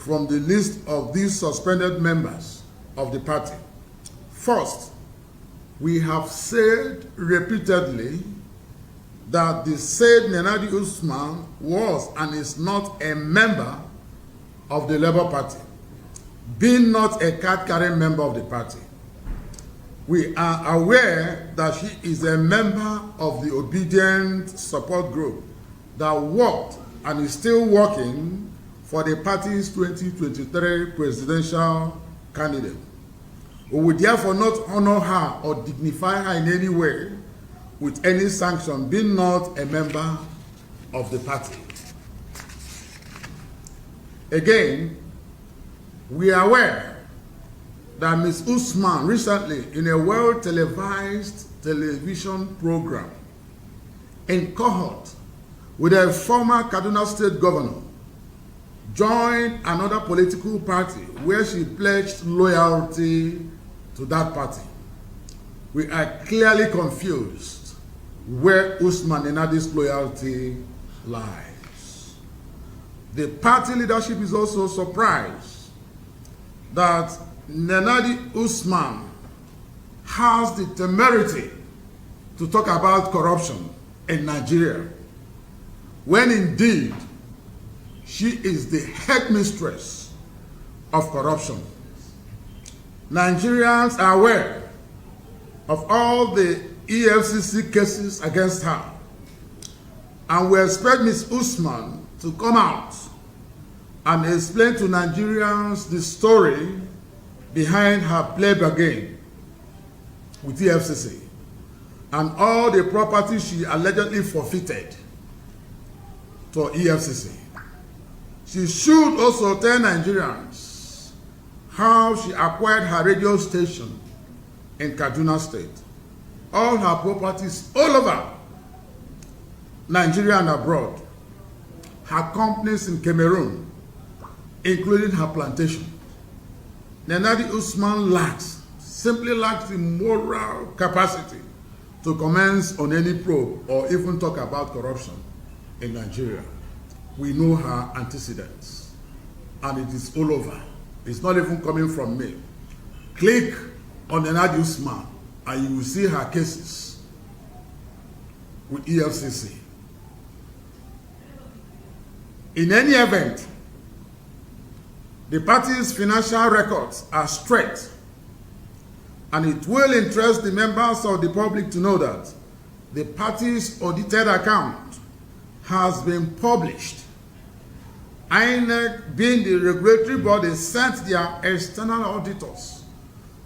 from the list of these suspended members of the party. First, we have said repeatedly that the said Nenadi Usman was and is not a member of the Labour Party, being not a card-carrying member of the party. We are aware that he is a member of the Obedient Support Group that worked and is still working for the party's 2023 presidential candidate. We would therefore not honor her or dignify her in any way with any sanction, being not a member of the party. Again, we are aware that Ms. Usman recently, in a well-televised television program, in cohort with a former Kaduna State governor, joined another political party where she pledged loyalty to that party. We are clearly confused where Usman Nenadi's loyalty lies. The party leadership is also surprised that Nenadi Usman has the temerity to talk about corruption in Nigeria, when indeed she is the headmistress of corruption. Nigerians are aware of all the EFCC cases against her, and we expect Ms. Usman to come out and explain to Nigerians the story behind her play bargain with EFCC and all the property she allegedly forfeited to EFCC. She should also tell Nigerians how she acquired her radio station in Kaduna State, all her properties all over Nigeria and abroad, her companies in Cameroon, including her plantation. Nenadi Usman simply lacks the moral capacity to commence on any probe or even talk about corruption in Nigeria. We know her antecedents, and it is all over. It's not even coming from me. Click on Nenadi Usman and you will see her cases with EFCC. In any event, the party's financial records are straight, and it will interest the members of the public to know that the party's audited account has been published. INEC, being the regulatory body, sent their external auditors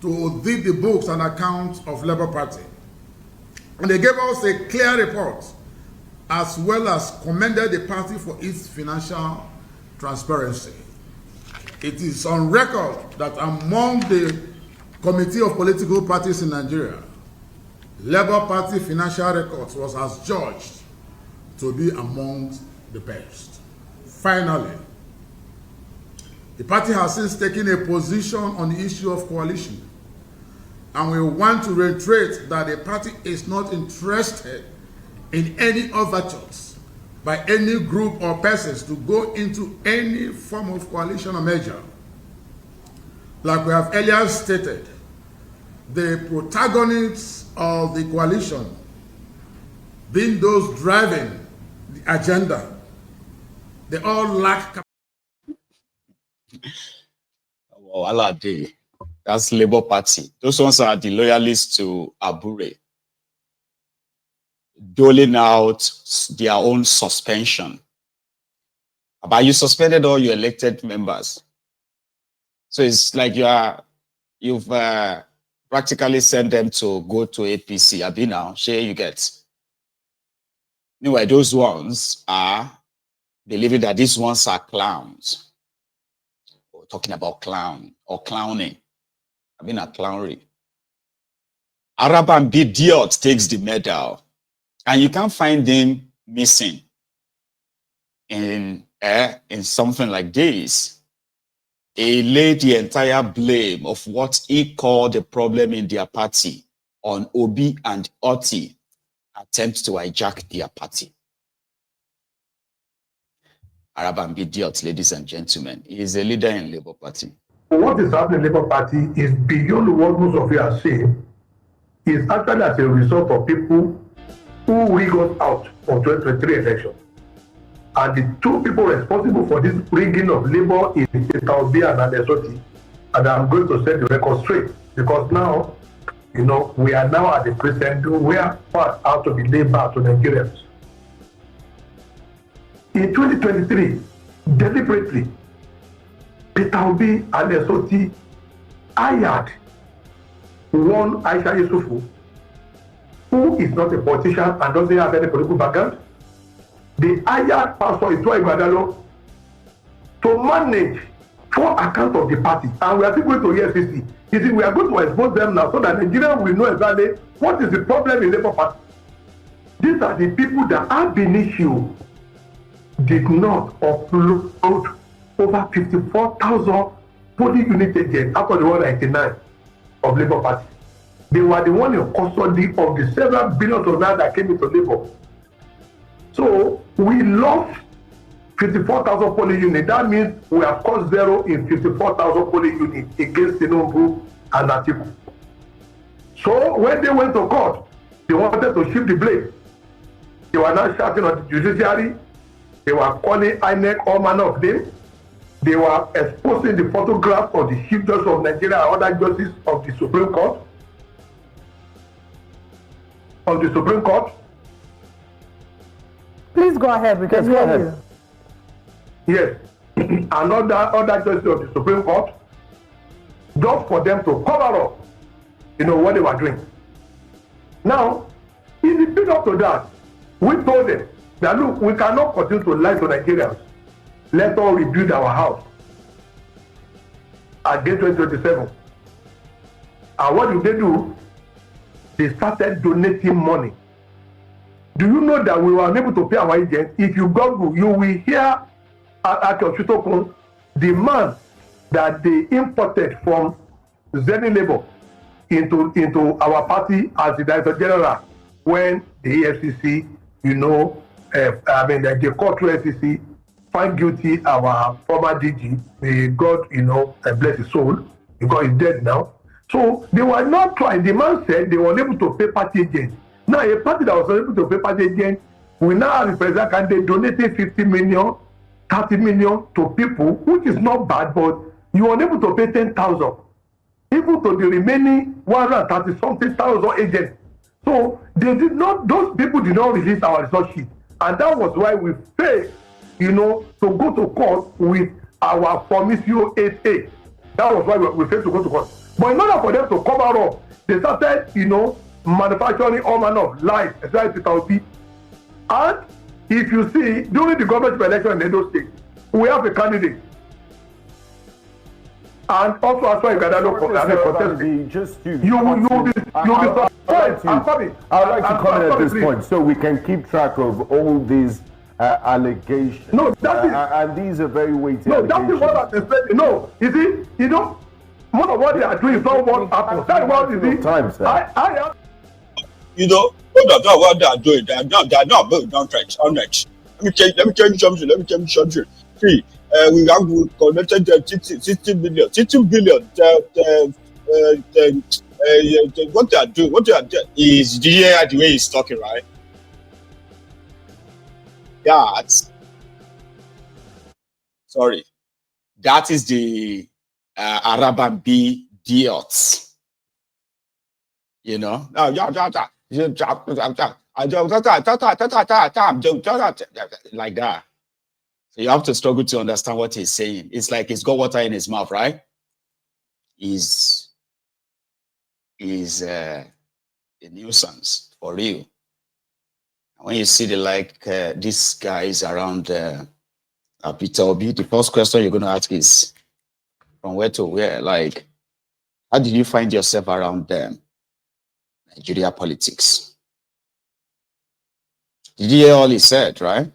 to audit the books and accounts of Labour Party. And they gave us a clear report, as well as commended the party for its financial transparency. It is on record that among the Committee of Political Parties in Nigeria, Labour Party financial records was adjudged to be among the best. Finally, the party has since taken a position on the issue of coalition, and we want to reiterate that the party is not interested in any overtures by any group or persons to go into any form of coalition or merger. Like we have earlier stated, the protagonists of the coalition, being those driving the agenda, they all lack Well, that's Labour Party. Those ones are the loyalists to Abure, doling out their own suspension. But you suspended all your elected members. So it's like you've practically sent them to go to APC. Abi now, share you get. Anyway, those ones are believing that these ones are clowns. We're talking about clown or clowning. I mean a clownery. Arabambidiot takes the medal, and you can't find him missing in something like this. He laid the entire blame of what he called the problem in their party on Obi and Otti attempts to hijack their party. Arabambidiot, ladies and gentlemen. He is a leader in Labour Party. What is happening in Labour Party is beyond what most of you are saying. Is actually as a result of people who we got out of 2023 election. And the two people responsible for this rigging of Labour is Otti and Otti. And I'm going to set the record straight because now, you know, we are now at the present where part out to be laid back to Nigerians. In 2023, deliberately, Peter Obi and Otti hired one Aisha Yusufu, who is not a politician and doesn't have any political background. They hired Pastor Ito Igbadalo to manage for account of the party. And we are still going to EFCC. You see, we are going to expose them now so that Nigerians will know exactly what is the problem in Labour Party. These are the people that ab initio did not upload over 54,000 polling unit agents after the 199 of Labour Party. They were the one in custody of the several billions of naira that came into Labour. So we lost 54,000 polling units. That means we have cost zero in 54,000 polling units against Tinubu and Atiku. So when they went to court, they wanted to shift the blame. They were now shouting on the judiciary. They were calling INEC all manner of names. They were exposing the photographs of the Chief Justice of Nigeria and other justices of the Supreme Court. Please go ahead. We can hear you. Yes, and other justices of the Supreme Court, just for them to cover up, you know, what they were doing. Now, in the build up to that, we told them that look, we cannot continue to lie to Nigerians. Let us rebuild our house against 2027. And what did they do? They started donating money. Do you know that we were unable to pay our agents? If you Google, you will hear Accusations, the man that they imported from Zenny Labour into our party as the Director General when the EFCC, you know, the court to EFCC find guilty our former DG. May God, you know, bless his soul, because he's dead now. So they were not trying. The man said they were unable to pay party agents. Now a party that was unable to pay party agents, we now have a president candidate donating 50 million, 30 million to people, which is not bad, but you are unable to pay 10,000, even to the remaining 130 something thousand agents. So they did not; those people did not release our result sheet, and that was why we failed, you know, to go to court with our Promisio 8A. That was why we failed to go to court. But in order for them to cover up, they started, you know, manufacturing all manner of lies, especially Peter Obi. And if you see, during the government election in Edo State, we have a candidate. And also as well, you'll be surprised. I'd like to comment at this point so we can keep track of all these allegations. No, that is, and these are very weighty allegations. That is what I'm expecting. No, you see, you know, most of what they are doing is not what happens. That's what you see. I am. You know, what they are doing, they are not built on tracks. Let me change something. See, we have collected 60 billion. What they are doing is, do you hear the way he's talking, right? Yeah, sorry. That is the Arabambidiot. You know, like that. So you have to struggle to understand what he's saying. It's like he's got water in his mouth, right? He's a nuisance for real. When you see these guys around Peter Obi, the first question you're going to ask is, from where to where? Like, how did you find yourself around them? Nigeria politics. Did you hear all he said, right?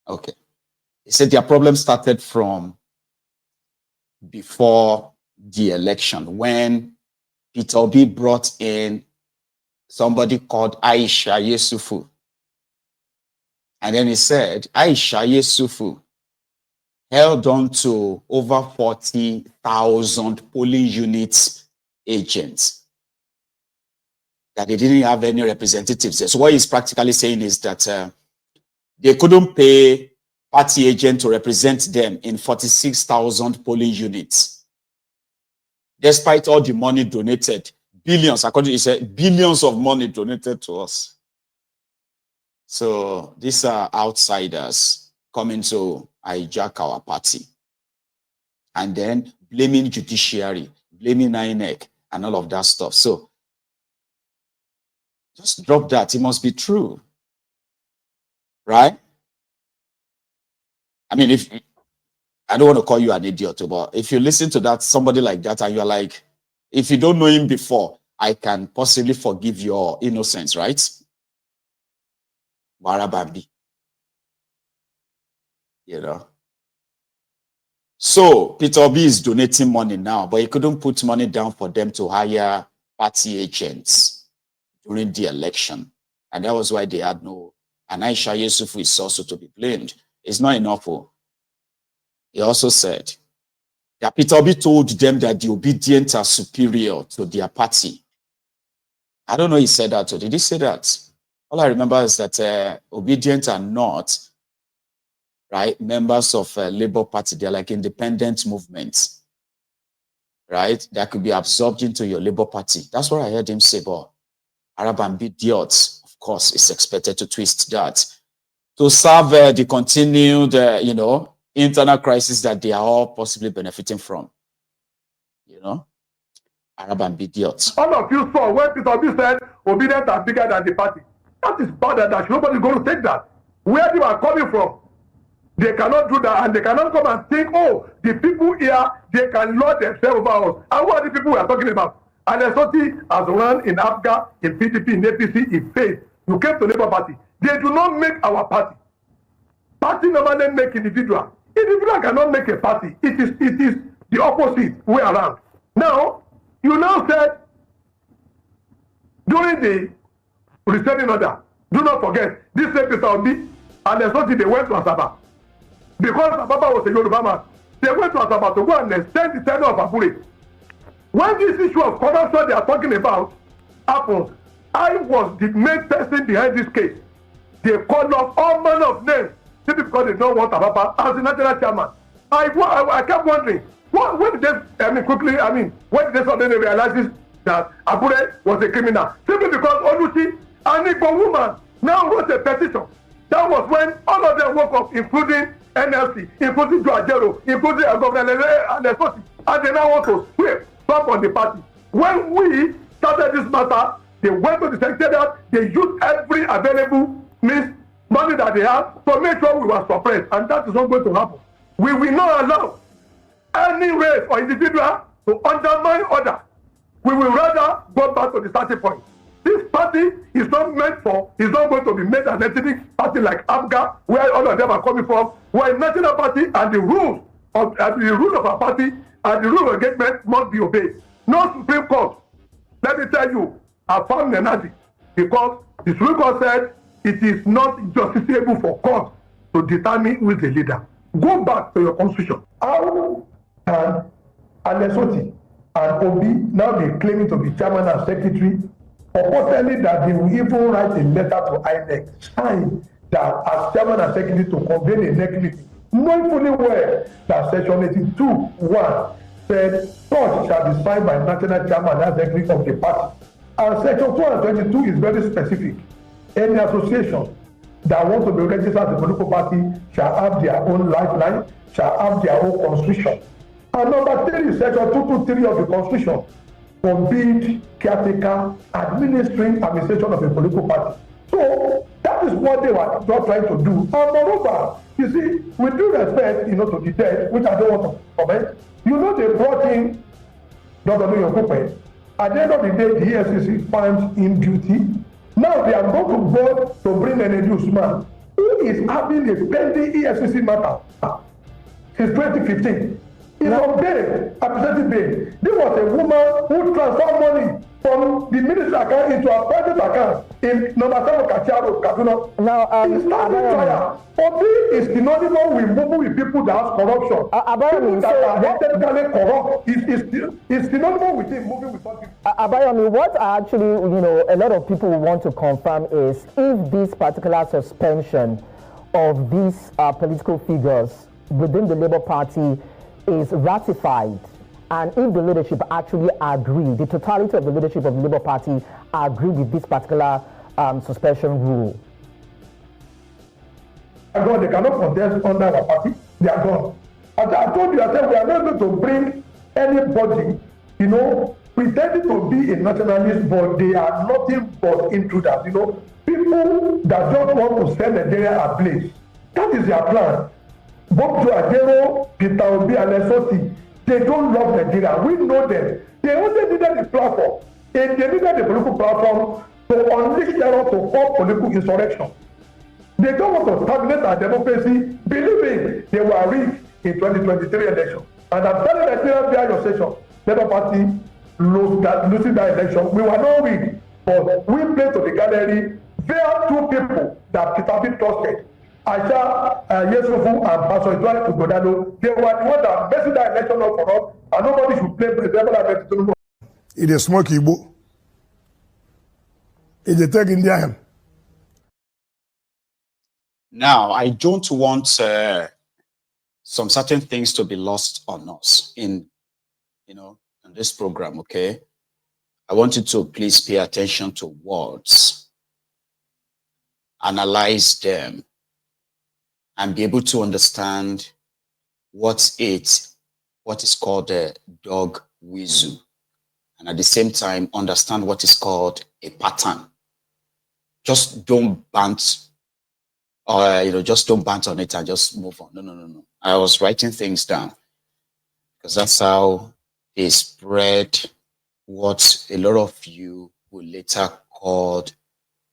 Okay. He said their problem started from before the election when Peter Obi brought in somebody called Aisha Yusufu And then he said, Aisha Yesufu held on to over 40,000 polling units agents, that they didn't have any representatives there. So what he's practically saying is that they couldn't pay party agent to represent them in 46,000 polling units, despite all the money donated, billions, according to he said, billions of money donated to us. So these are outsiders coming to hijack our party and then blaming judiciary, blaming INEC and all of that stuff. So just drop that. It must be true, right? I mean, if I don't want to call you an idiot, but if you listen to that, somebody like that, and you're like, if you don't know him before, I can possibly forgive your innocence, right? Arabambi, you know. So Peter Obi is donating money now, but he couldn't put money down for them to hire party agents during the election. And that was why they had no, and Aisha Yesufu is also to be blamed. It's not enough. He also said that Peter Obi told them that the obedient are superior to their party. I don't know if he said that, or did he say that? All I remember is that obedient are not, right, members of Labour Party. They're like independent movements, right, that could be absorbed into your Labour Party. That's what I heard him say, but Arabambidiot, of course, is expected to twist that to serve the continued, you know, internal crisis that they are all possibly benefiting from, you know. Arabambidiot. All of you saw when Peter Obi said obedient are bigger than the party. That is bad, that nobody's going to take that. Where they are coming from, they cannot do that, and they cannot come and think, oh, the people here, they can lord themselves over us. And what are the people we are talking about? And Otti has run in Abga, in PDP, in APC, in faith. You came to Labour Party. They do not make our party. Party normally make individual. Individual cannot make a party. It is the opposite way around. Now, you now said, during the restraining order, do not forget, this same Peter Obi and Otti, they went to Asaba. Because Asaba was a Yoruba man, they went to Asaba to go and extend the tenure of Abure. When this issue of corruption they are talking about happened, I was the main person behind this case. They called off all manner of names simply because they don't want Ababa as the national chairman. I kept wondering, when did they, when did they suddenly realize that Abure was a criminal? Simply because Oluchi, an Igbo woman, now wrote a petition. That was when all of them woke up, including NLC, including Joajero, including Governor Otti, and they now want to sweep back on the party. When we started this matter, they went to the secretariat, they used every available means, money that they have, to make sure we were suppressed, and that is not going to happen. We will not allow any race or individual to undermine others. We will rather go back to the starting point. This party is not going to be made an ethnic party like Abga, where all of them are coming from. We're a national party, and the rules of our party and the rule of engagement must be obeyed. No Supreme Court, let me tell you, I found energy, because the Supreme Court said it is not justiciable for court to determine who is the leader. Go back to your constitution. How can Otti and Obi now be claiming to be chairman and secretary, purportedly that they will even write a letter to INEC, sign that as chairman and secretary to convene a next meeting, knowing fully well that section 82(1) said such shall be signed by national chairman and secretary of the party. And section 222 is very specific. Any association that want to be registered as a political party shall have their own lifeline, shall have their own constitution. And number 3, section 223 of the constitution forbid caretaker administration of a political party. So that is what they were just trying to do. And moreover, you see, with due respect, to the dead, which I don't want to comment, they brought in Dr. Loyalists. At the end of the day, the EFCC found him guilty. Now they are going to vote to bring an Usman man who is having a pending EFCC matter since 2015. He's on bail, administrative bail. This was a woman who transferred money from the ministry account into a private account in number 7 Kachia Road, Kaduna. Now, It's not trial. Obi is synonymous with moving with people that have corruption. People that are ethnically corrupt is synonymous with him moving with some people. Abayomi, what actually, a lot of people want to confirm is if this particular suspension of these political figures within the Labour Party is ratified, and if the leadership actually agree, the totality of the leadership of the Labour Party agree with this particular suspension rule. They cannot contest under our party. They are gone. As I told you, I said we are not going to bring anybody, pretending to be a nationalist, but they are nothing but intruders. People that just want to send Nigeria ablaze. That is their plan. Both Joe Ajero, Peter Obi, and Otti, they don't love Nigeria. We know them. They only needed the platform. They needed the political platform to unleash terror to form political insurrection. They don't want to stagnate our democracy, believing they were rigged in 2023 election. And I'm telling Nigerians via your session, Labour Party losing that election. We were not rigged, but we played to the gallery via two people that Peter trusted. Aisha Yesufu and Pastor Idwale Ugodado, they were the ones that messed that election up for us, and nobody should play President. It is smoke Igbo. It is taking Indian. Now, I don't want some certain things to be lost on us in this program, okay? I want you to please pay attention to words, analyze them, and be able to understand what is called a dog whistle, and at the same time understand what is called a pattern. Just don't bant, or just don't bant on it and just move on. No. I was writing things down because that's how they spread what a lot of you will later call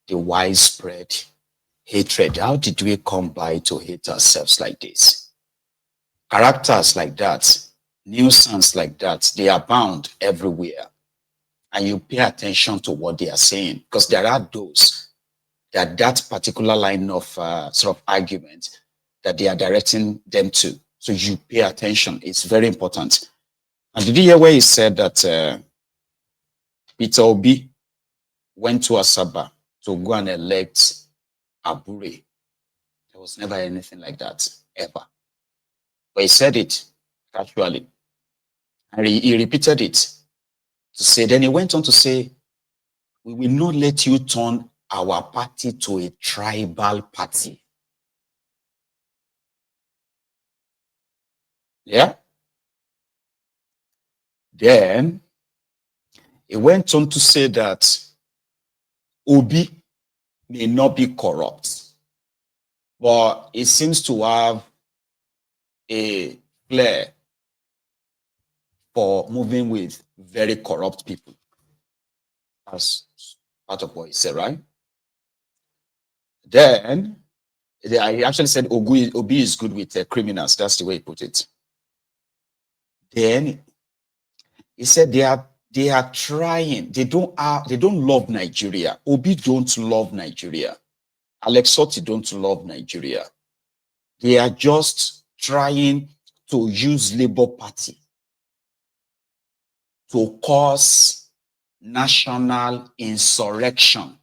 the widespread hatred. How did we come by to hate ourselves like this? Characters like that, nuisance like that, they are bound everywhere. And you pay attention to what they are saying, because there are those that particular line of sort of argument that they are directing them to. So you pay attention. It's very important. And did you hear where he said that Peter Obi went to Asaba to go and elect Abure? There was never anything like that, ever. But he said it casually. And he repeated it to say, then he went on to say, we will not let you turn our party to a tribal party. Yeah? Then he went on to say that Obi may not be corrupt, but it seems to have a flair for moving with very corrupt people. That's part of what he said, right? Then I actually said Obi is good with criminals. That's the way he put it. Then he said they are trying. They don't love Nigeria. Obi don't love Nigeria. Alex Otti don't love Nigeria. They are just trying to use Labour Party to cause national insurrection.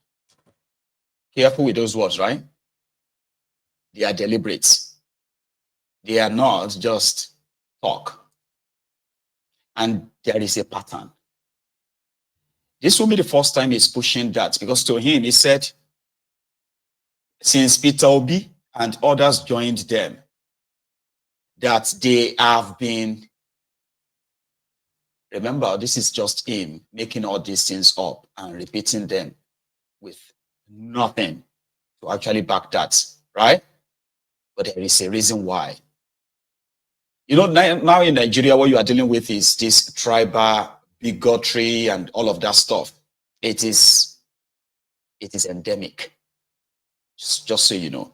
Careful with those words, right? They are deliberate. They are not just talk. And there is a pattern. This will be the first time he's pushing that, because to him, he said, since Peter Obi and others joined them, that they have been, remember, this is just him making all these things up and repeating them with nothing to actually back that, right? But there is a reason why. Now in Nigeria, what you are dealing with is this tribal bigotry and all of that stuff. It is endemic. Just so you know.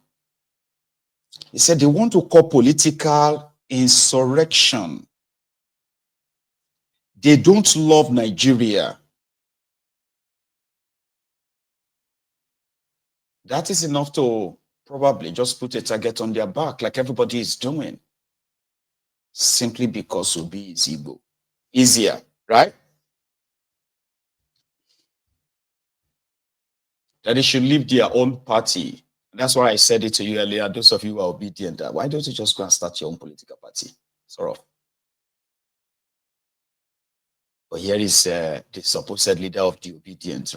He said they want to call political insurrection. They don't love Nigeria. that is enough to probably just put a target on their back like everybody is doing. Simply because Obi is Igbo. Easier, right? That they should leave their own party. That's why I said it to you earlier. Those of you who are obedient, why don't you just go and start your own political party? Sort of. But here is the supposed leader of the obedient,